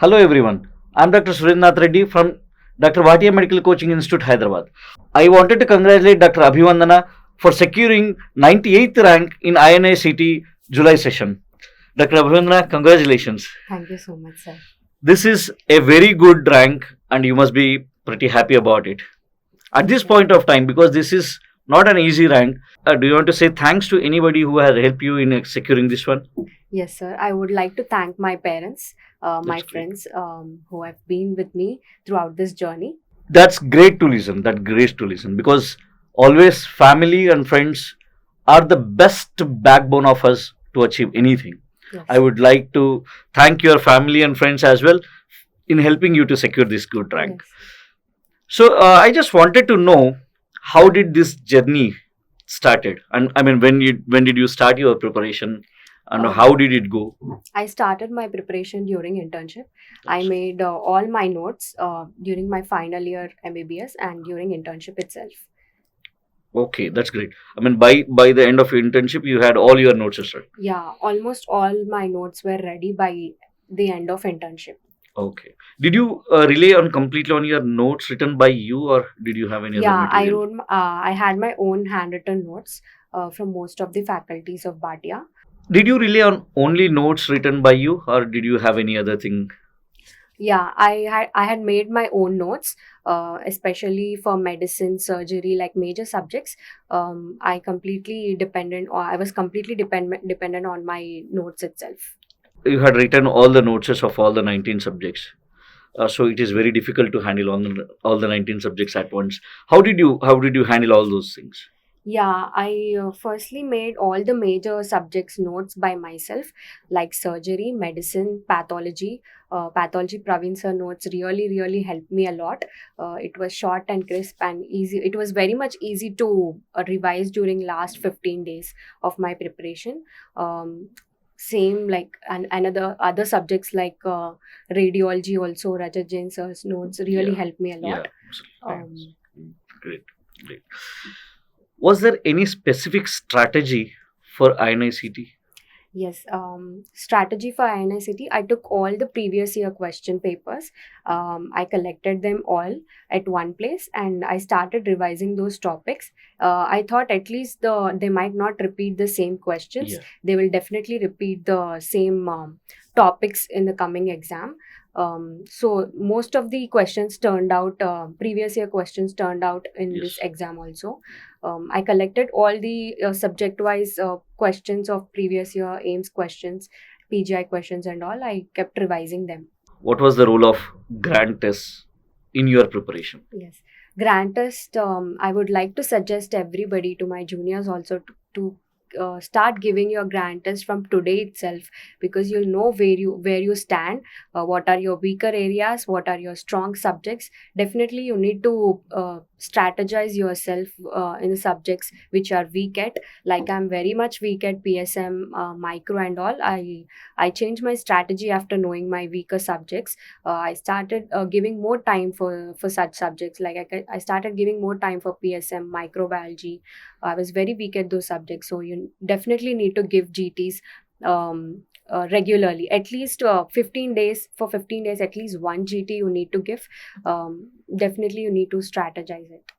Hello everyone. I'm Dr. Surendranath Reddy from Dr. Bhatia Medical Coaching Institute, Hyderabad. I wanted to congratulate Dr. Abhivandana for securing 98th rank in INICT July session. Dr. Abhivandana, congratulations. Thank you so much, sir. This is a very good rank and you must be pretty happy about it. At this point of time, because this is not an easy rank, do you want to say thanks to anybody who has helped you in securing this one? Yes, sir. I would like to thank my parents, my That's great. friends who have been with me throughout this journey. That's great to listen. That great to listen because always family and friends are the best backbone of us to achieve anything. Yes. I would like to thank your family and friends as well in helping you to secure this good rank. Yes. So I just wanted to know how did this journey started, and I mean when did you start your preparation, and how did it go? I started my preparation during internship. I made all my notes during my final year MBBS and during internship itself. Okay, that's great. I mean by the end of your internship, you had all your notes set. Yeah, almost all my notes were ready by the end of internship. Okay. Did you rely on completely on your notes written by you, or did you have any other Yeah, I material? wrote. I had my own handwritten notes from most of the faculties of Bhatia. Did you rely on only notes written by you, or did you have any other thing? Yeah, I had made my own notes, especially for medicine, surgery, like major subjects. I was completely dependent on my notes itself. You had written all the notes of all the 19 subjects. So it is very difficult to handle all the 19 subjects at once. How did you handle all those things? Yeah, I firstly made all the major subjects notes by myself, like surgery, medicine, pathology. Pathology Praveen sir notes really helped me a lot. It was short and crisp and easy. It was very much easy to revise during last 15 days of my preparation. Same like another other subjects like radiology also. Rajat Jain sir's notes really Yeah. helped me a Yeah. lot. Um, Great. Great. Was there any specific strategy for INICT? Yes, strategy for INICT. I took all the previous year question papers. I collected them all at one place, and I started revising those topics. I thought at least they might not repeat the same questions. Yeah. They will definitely repeat the same topics in the coming exam. So most of the questions turned out, previous year questions turned out in this Yes. exam also. I collected all the subject-wise questions of previous year AIMS questions, PGI questions, and all. I kept revising them. What was the role of grant tests in your preparation? Yes, grant test. I would like to suggest everybody, to my juniors also, to start giving your grant test from today itself, because you'll know where you stand, what are your weaker areas, what are your strong subjects. Definitely you need to strategize yourself in the subjects which are weak at. Like I'm very much weak at PSM, micro and all. I changed my strategy after knowing my weaker subjects. I started giving more time for such subjects. Like I started giving more time for PSM, microbiology. I was very weak at those subjects, so you definitely need to give GTs regularly, at least 15 days. For 15 days, at least one GT you need to give. Definitely, you need to strategize it.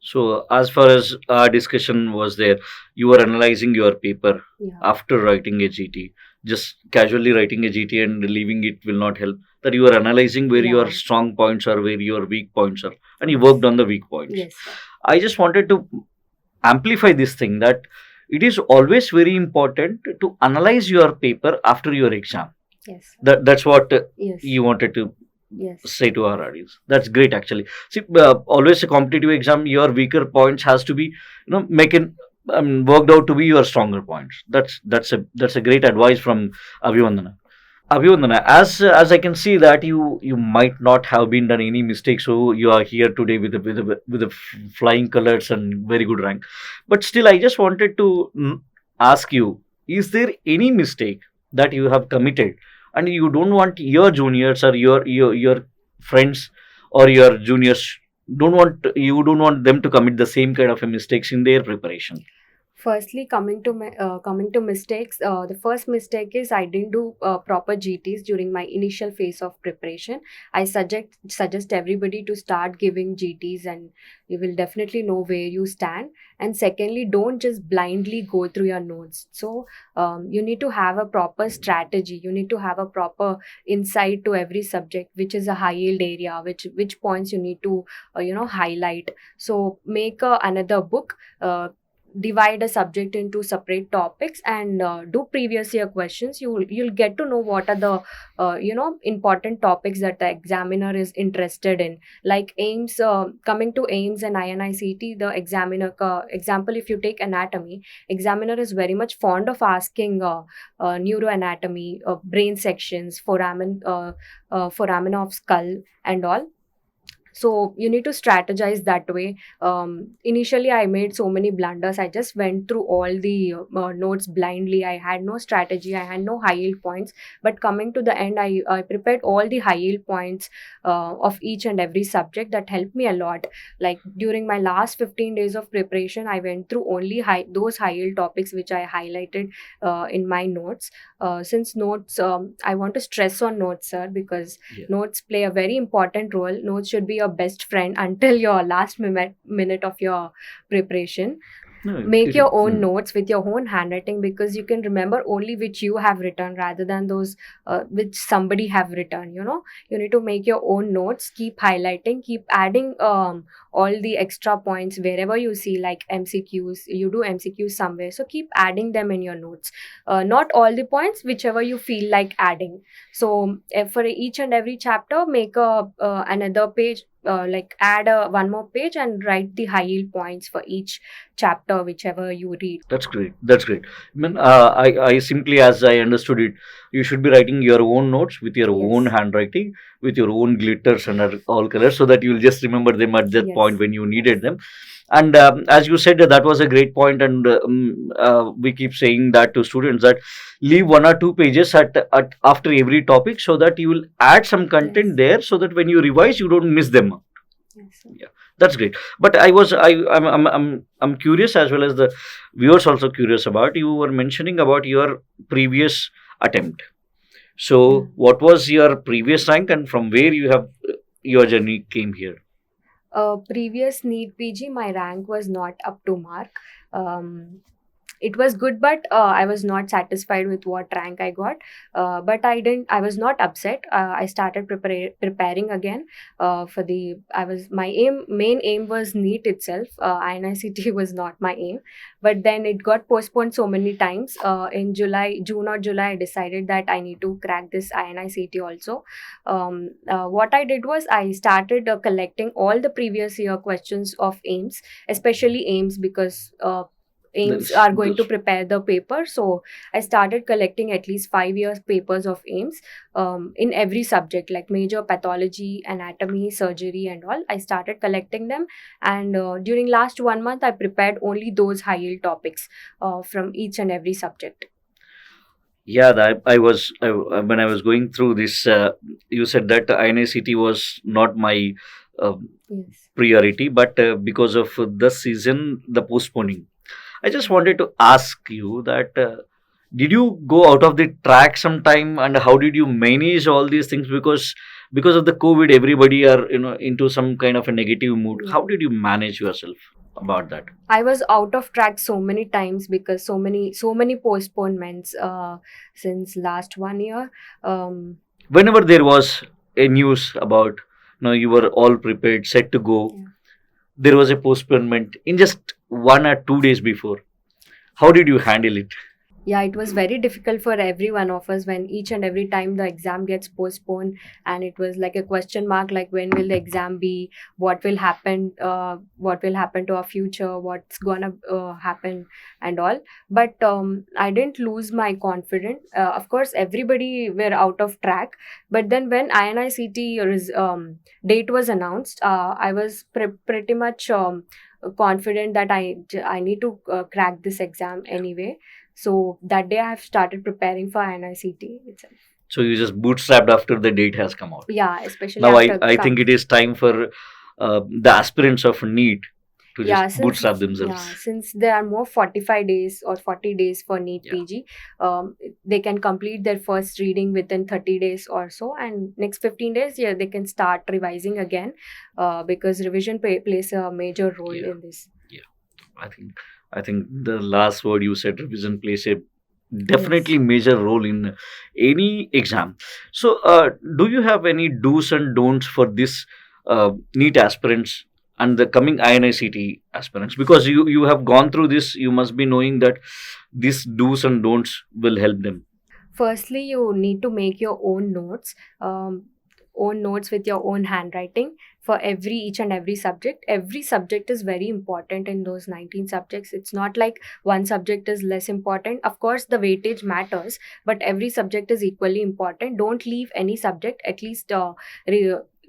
So, as far as our discussion was there, you were analyzing your paper Yeah. after writing a GT. Just casually writing a GT and leaving it will not help. That you are analyzing where Yeah. your strong points are, where your weak points are, and you worked on the weak points. Yes. Sir. I just wanted to amplify this thing that it is always very important to analyze your paper after your exam. Yes. Sir. That's what Yes. you wanted to Yes. say to our audience. That's great, actually. See, always a competitive exam, your weaker points has to be, making worked out to be your stronger points. That's a great advice from Abhivandana. Abhivandana, as I can see that you might not have been done any mistakes, so you are here today with a flying colors and very good rank. But still, I just wanted to ask you: is there any mistake that you have committed, and you don't want your juniors or your friends or your juniors don't want them to commit the same kind of a mistakes in their preparation? Firstly, coming to mistakes, the first mistake is I didn't do proper GTs during my initial phase of preparation. I suggest everybody to start giving GTs, and you will definitely know where you stand. And secondly, don't just blindly go through your notes. So you need to have a proper strategy. You need to have a proper insight to every subject, which is a high yield area, which points you need to highlight. So make another book. Divide a subject into separate topics and do previous year questions. You'll get to know what are the important topics that the examiner is interested in, like aims. Coming to aims and INICT, the examiner example, if you take anatomy, examiner is very much fond of asking neuroanatomy, brain sections, foramen of skull and all. So you need to strategize that way. Initially I made so many blunders. I just went through all the notes blindly. I had no strategy, I had no high yield points. But coming to the end, I prepared all the high yield points of each and every subject. That helped me a lot. Like during my last 15 days of preparation, I went through only those high yield topics which I highlighted in my notes. Since notes, I want to stress on notes, sir, because Yeah. notes play a very important role. Notes should be your best friend until your last minute of your preparation. No, Make your own mm. notes with your own handwriting, because you can remember only which you have written rather than those which somebody have written. You need to make your own notes, keep highlighting, keep adding all the extra points wherever you see, like MCQs. You do MCQs somewhere, so keep adding them in your notes. Not all the points, whichever you feel like adding. So for each and every chapter, make another page, like add one more page and write the high yield points for each chapter, whichever you read. That's great. That's great. I mean, I simply, as I understood it, you should be writing your own notes with your own Yes. handwriting, with your own glitters and all colors, so that you'll just remember them at that point Yes. when you Yes. needed them. And as you said, that was a great point, and we keep saying that to students, that leave 1 or 2 pages at after every topic, so that you will add some content Yes. there, so that when you revise, you don't miss them. Yes. Yeah, that's great. But I'm curious, as well as the viewers also curious about, you were mentioning about your previous attempt. Yeah. So what was your previous rank, and from where you have your journey came here? Previous NEET PG, my rank was not up to mark. Um, it was good, but I was not satisfied with what rank I got. But I was not upset. I started preparing again for the. My main aim was NEET itself. INICT was not my aim, but then it got postponed so many times. In June or July, I decided that I need to crack this INICT also. What I did was I started collecting all the previous year questions of AIMS, especially AIMS, because AIMS That's, are going to that's prepare the paper. So I started collecting at least 5 years papers of AIMS in every subject, like major pathology, anatomy, surgery, and all. I started collecting them, and during last 1 month, I prepared only those high yield topics from each and every subject. yeah. When I was going through this, you said that INICT was not my uh, Yes. priority, but because of the season, the postponing. I just wanted to ask you that did you go out of the track sometime, and how did you manage all these things, because of the COVID, everybody are into some kind of a negative mood. Yeah. How did you manage yourself about that? I was out of track so many times because so many postponements since last 1 year. Um, Whenever there was a news about you were all prepared, set to go, yeah. there was a postponement in just 1 or 2 days before. How did you handle it? Yeah, it was very difficult for every one of us when each and every time the exam gets postponed, and it was like a question mark, like when will the exam be, what will happen to our future, what's gonna happen and all. But I didn't lose my confidence. Of course, everybody were out of track, but then when INICT date was announced, I was pretty much confident that I need to crack this exam anyway. So that day I have started preparing for NICT itself. So you just bootstrapped after the date has come out. Yeah, especially Now I, after I think it is time for the aspirants of NEET to Yeah, just since bootstrap themselves. since there are more 45 days or 40 days for NEET Yeah. PG, they can complete their first reading within 30 days or so, and next 15 days, yeah, they can start revising again, because revision plays a major role Yeah. in this. Yeah. I think the last word you said, revision plays a Yes. definitely major role in any exam. So, do you have any do's and don'ts for this NEET aspirants and the coming INICT aspirants? Because you have gone through this, you must be knowing that these do's and don'ts will help them. Firstly, you need to make your own notes, own notes with your own handwriting for each and every subject. Every subject is very important in those 19 subjects. It's not like one subject is less important. Of course, the weightage matters, but every subject is equally important. Don't leave any subject. At least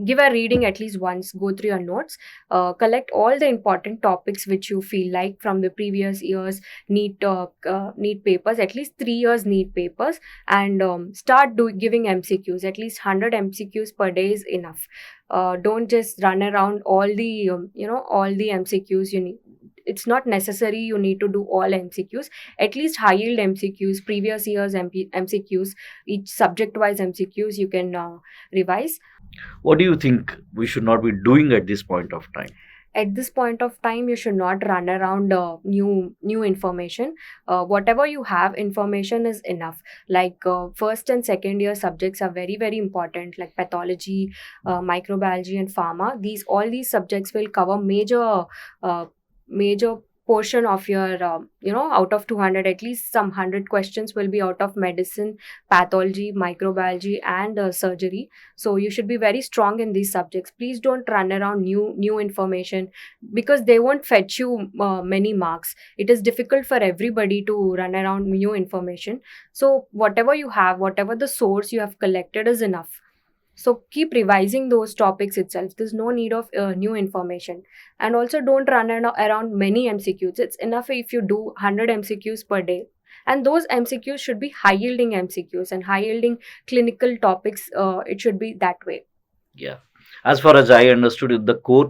give a reading at least once. Go through your notes. Collect all the important topics which you feel like from the previous years NEET papers. At least 3 years NEET papers, and start giving MCQs. At least 100 MCQs per day is enough. Don't just run around all the all the MCQs you need. It's not necessary you need to do all MCQs. At least high yield MCQs, previous years MCQs, each subject wise MCQs you can revise. What do you think we should not be doing at this point of time? At this point of time, you should not run around new information. Whatever you have information is enough. Like first and second year subjects are very very important, like pathology, microbiology and pharma. All these subjects will cover major portion of your out of 200, at least some 100 questions will be out of medicine, pathology, microbiology and surgery. So you should be very strong in these subjects. Please don't run around new information, because they won't fetch you many marks. It is difficult for everybody to run around new information. So whatever you have, whatever the source you have collected is enough. So keep revising those topics itself. There's no need of new information. And also don't run around many MCQs. It's enough if you do 100 MCQs per day. And those MCQs should be high yielding MCQs and high yielding clinical topics. It should be that way. Yeah. As far as I understood it, the core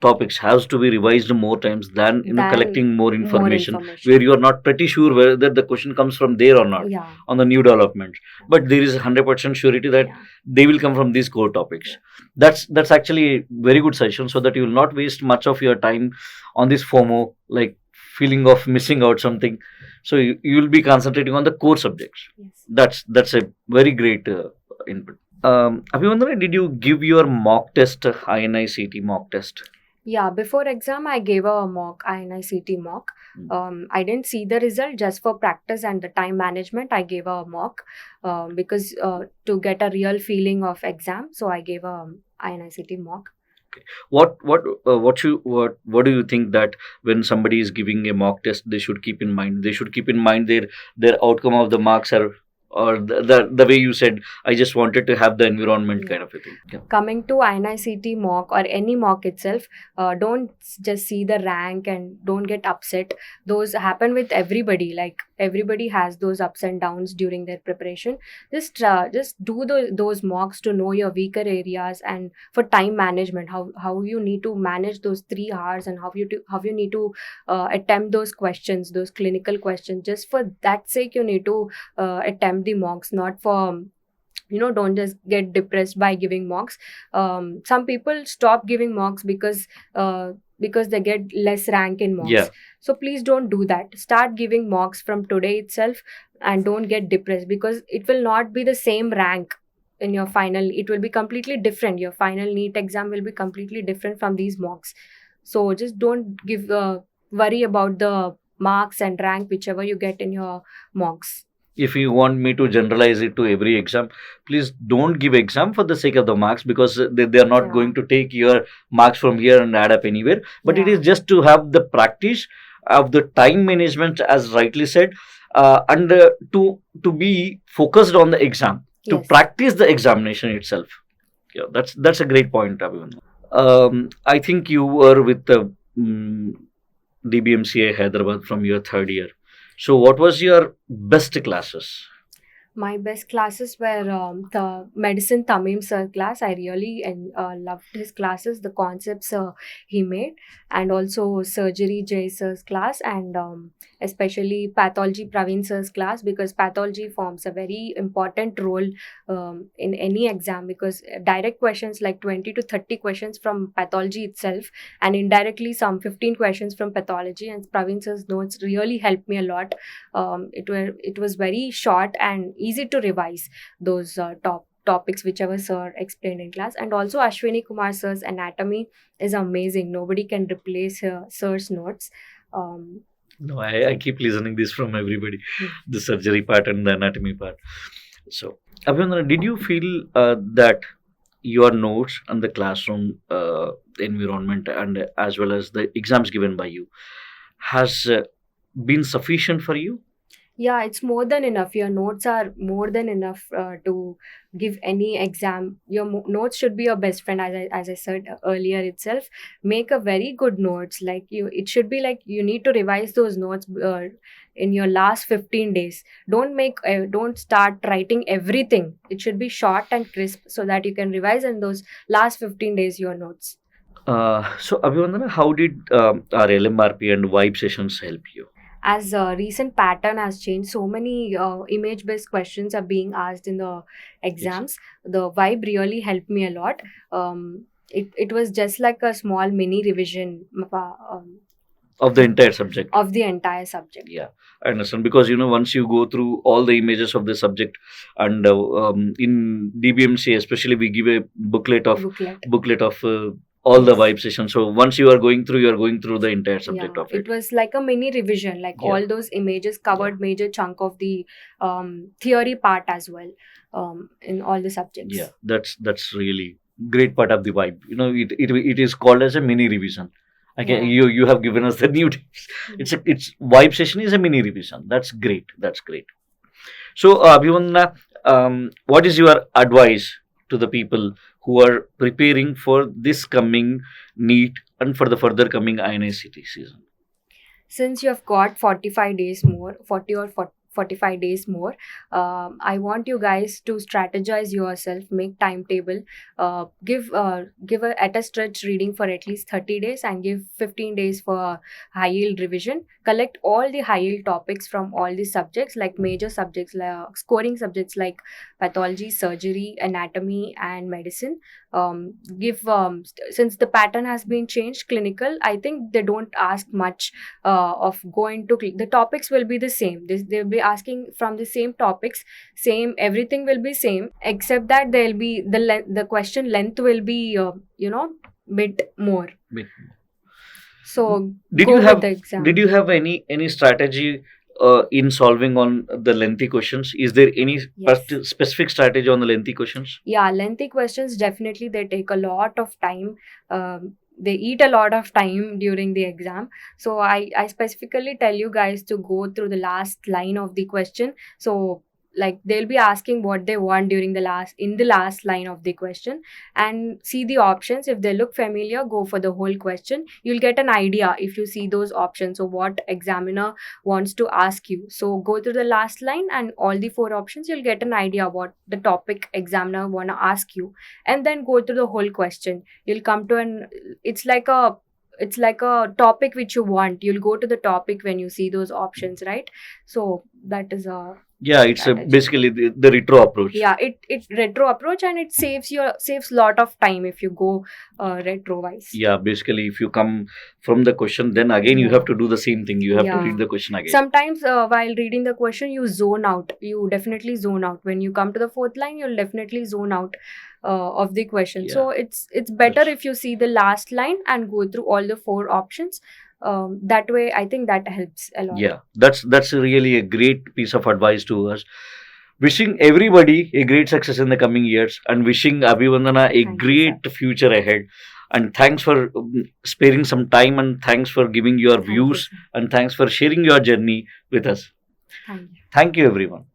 topics has to be revised more times than Than collecting more More information, information. where you are not pretty sure whether the question comes from there or not Yeah. on the new development, but there is 100% surety that Yeah. they will come from these core topics. That's actually a very good suggestion, so that you will not waste much of your time on this FOMO, like feeling of missing out something. So you will be concentrating on the core subjects. Yes. That's a very great input. Abhimandana, did you give your mock test, INICT mock test? Yeah, before exam, I gave a mock, INICT mock. I didn't see the result. Just for practice and the time management, I gave a mock, because to get a real feeling of exam. So I gave a INICT mock. What do you think that when somebody is giving a mock test, they should keep in mind? They should keep in mind their outcome of the marks, or the way you said, I just wanted to have the environment kind of a thing. Yeah. Coming to INICT mock or any mock itself, don't just see the rank and don't get upset. Those happen with everybody. Like everybody has those ups and downs during their preparation. Just do those mocks to know your weaker areas, and for time management, how you need to manage those 3 hours, and how you need to attempt those questions, those clinical questions. Just for that sake, you need to attempt the mocks, not for don't just get depressed by giving mocks. Some people stop giving mocks because they get less rank in mocks. Yeah. So please don't do that. Start giving mocks from today itself, and don't get depressed, because it will not be the same rank in your final. It will be completely different. Your final NEET exam will be completely different from these mocks. So just don't worry about the marks and rank whichever you get in your mocks. If you want me to generalize it to every exam, please don't give exam for the sake of the marks, because they are not Yeah. going to take your marks from here and add up anywhere. But it Yeah. is just to have the practice of the time management, as rightly said, and to be focused on the exam, to Yes. practice the examination itself. Yeah, that's a great point, Abhimanyu. I think you were with the DBMCA Hyderabad from your third year. So, what was your best classes? My best classes were the medicine Tamim sir class. I really loved his classes, the concepts he made, and also surgery Jay sir's class, and especially pathology Praveen sir's class, because pathology forms a very important role in any exam, because direct questions like 20 to 30 questions from pathology itself, and indirectly some 15 questions from pathology, and Praveen sir's notes really helped me a lot. It was very short and easy to revise those topics whichever sir explained in class. And also Ashwini Kumar sir's anatomy is amazing. Nobody can replace sir's notes. um, No, I keep listening this from everybody, Hmm. the surgery part and the anatomy part. So, Abhinandana, did you feel that your notes and the classroom environment and as well as the exams given by you has been sufficient for you? Yeah, it's more than enough. Your notes are more than enough to give any exam. Your notes should be your best friend, as I said earlier itself. Make a very good notes. Like you, it should be like you need to revise those notes in your last 15 days. Don't start writing everything. It should be short and crisp so that you can revise in those last 15 days your notes. So, Abhinandana, how did our LMRP and Vibe sessions help you? As a recent pattern has changed, so many image based questions are being asked in the Yes. exams. The vibe really helped me a lot. It was just like a small mini revision Of the entire subject. of the entire subject. Yeah, I understand, because once you go through all the images of the subject, and in DBMC especially, we give a booklet of all the Yes. vibe sessions. So once you are going through, the entire subject Yeah, of it. it was like a mini revision, like Yeah. all those images covered major chunk of the theory part as well, in all the subjects. Yeah, that's really great part of the vibe. It is called as a mini revision. Okay, Yeah. you have given us the new tips. It's vibe session is a mini revision. That's great. That's great. So, Abhimanna, what is your advice to the people who are preparing for this coming NEET and for the further coming INICT season? Since you have got 45 days more, 40 or 45 days more, I want you guys to strategize yourself, make timetable, give a at a stretch reading for at least 30 days, and give 15 days for high yield revision. Collect all the high yield topics from all the subjects, like major subjects, like scoring subjects like pathology, surgery, anatomy, and medicine. Give Since the pattern has been changed, clinical, I think they don't ask much of going to the topics will be the same. They'll be asking from the same topics, same everything will be same, except that there'll be the question length will be bit more. Bit. So Did go you with have the exam. Did you have any strategy in solving on the lengthy questions? Is there any Yes. specific strategy on the lengthy questions? Yeah, lengthy questions definitely they take a lot of time. They eat a lot of time during the exam. So I specifically tell you guys to go through the last line of the question. So like they'll be asking what they want during the last line of the question, and see the options. If they look familiar, go for the whole question. You'll get an idea if you see those options, so what examiner wants to ask you. So go to the last line and all the four options, you'll get an idea what the topic examiner want to ask you, and then go to the whole question. You'll come to an it's like a it's like a topic which you want. You'll go to the topic when you see those options, right? So that is a Yeah, it's strategy. basically the retro approach. Yeah, it retro approach, and it saves lot of time if you go retro wise. Yeah, basically, if you come from the question, then again you Yeah. have to do the same thing. You have to Yeah. read the question again. Sometimes while reading the question, you zone out. You definitely zone out. When you come to the fourth line, you'll definitely zone out of the question. Yeah. So it's better That's- if you see the last line and go through all the four options. That way, I think that helps a lot. Yeah, that's really a great piece of advice to us. Wishing everybody a great success in the coming years, and wishing Abhivandana a Thank you, great future ahead. And thanks for sparing some time, and thanks for giving your Thank you, views, sir. and thanks for sharing your journey with us. Thank you. Thank you, everyone.